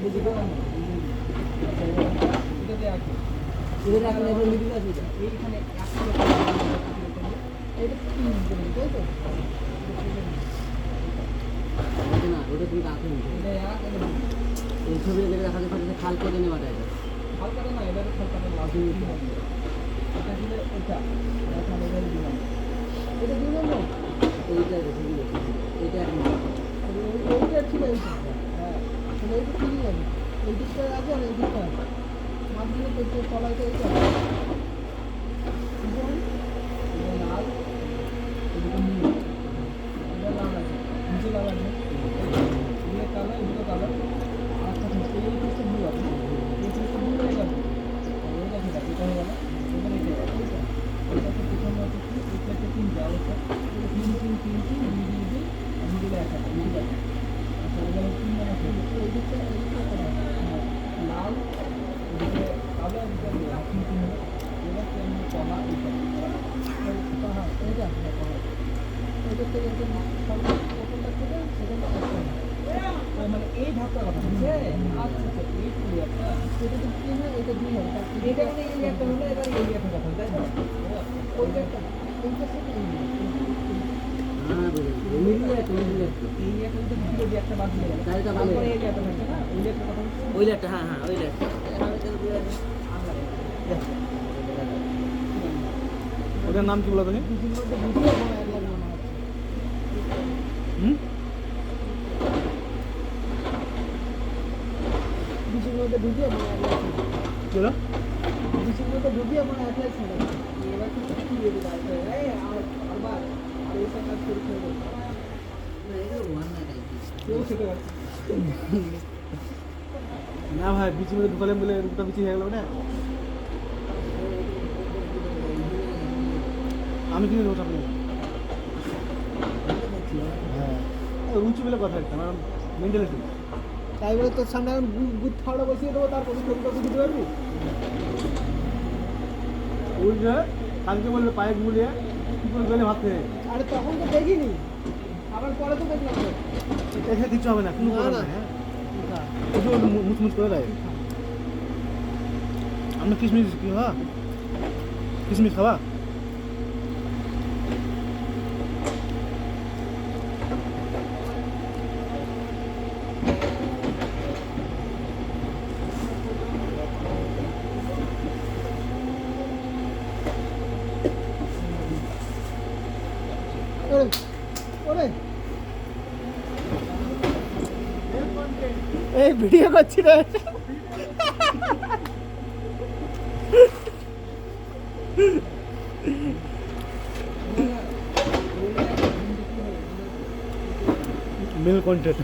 এই ছবি দেখা যাচ্ছে খাল কেটে নেওয়া যায় খাল কাটা না এটা খাল কাটা লাগবে এটা দিলে এটা এটা দিলে না এইটা এটা এক নম্বর এইটা ছিল এইটা হ্যাঁ তাহলে এইটা ঠিক আছে এই দিকটা আছে আর এই দিকটা মাঝখানে পেটে তলাইটা এইটা লাল এটা নীল এটা লাল আছে নিচে লাল আছে এটা কালো এটা কালো আচ্ছা এই দিকটা ব্লু আছে এই দিকটা ব্লু হয়ে গেল এটা ঠিক আছে এটা হয়ে গেল এবার এটা এটা তো প্রথম আছে কি এটা তিনটা অবস্থা তিন আমি দিলে একটা মিডিল আছে আচ্ছা এবার তিন জন আছে এই দিকটা লাল এদিকে কালো এদিকে আপনি তিন এবার তেমনি কলা এইটা হ্যাঁ এইটা এটা থেকে প্রথমটা থেকে সেকেন্ডটা মানে এই ভাবটা কথা বুঝছে আচ্ছা আচ্ছা এই পুরো একটা এটা তো কি হয় এটা দুই হয় এটা মানে এই একটা হলো এবার এই একটা কথা তাই না ওইটা একটা এইটা থেকে মিডিল একটা এই একটা তো ভিডিও দিয়ে একটা বাদ দিয়ে গেল তাহলে তারপরে এই একটা থাকে না ওই একটা কথা ওই একটা হ্যাঁ হ্যাঁ ওই একটা ওটার নাম কি বলা তুমি ভিডিও চলো ভিডিও মানে অ্যাপ্লাই ছাড়া এবার কিন্তু কি দিয়ে দিতে এই আবার আর এইটা কাজ করে ফেলবো না ভাই বিচি মধ্যে ঢুকালে বলে রূপটা বিচি হয়ে গেল না আমি কিনে দেবো আপনি হ্যাঁ রুচি বলে কথা একটা আমার মেন্টালিটি তাই বলে তোর সামনে এখন গুড খাওয়াটা বসিয়ে দেবো তারপর ছবিটা বুঝতে পারবি উল্টে কালকে বলবে পায়ে গুলিয়ে কী করে গেলে ভাবতে আরে তখন তো দেখিনি আবার পরে তো দেখলাম এসে কিছু হবে না কোনো না হ্যাঁ মুচমুচ করে দেয় আমরা কিশমিশ কি হ্যাঁ কিশমিশ খাওয়া এই ভিডিও করছি রে মেল কন্টেন্ট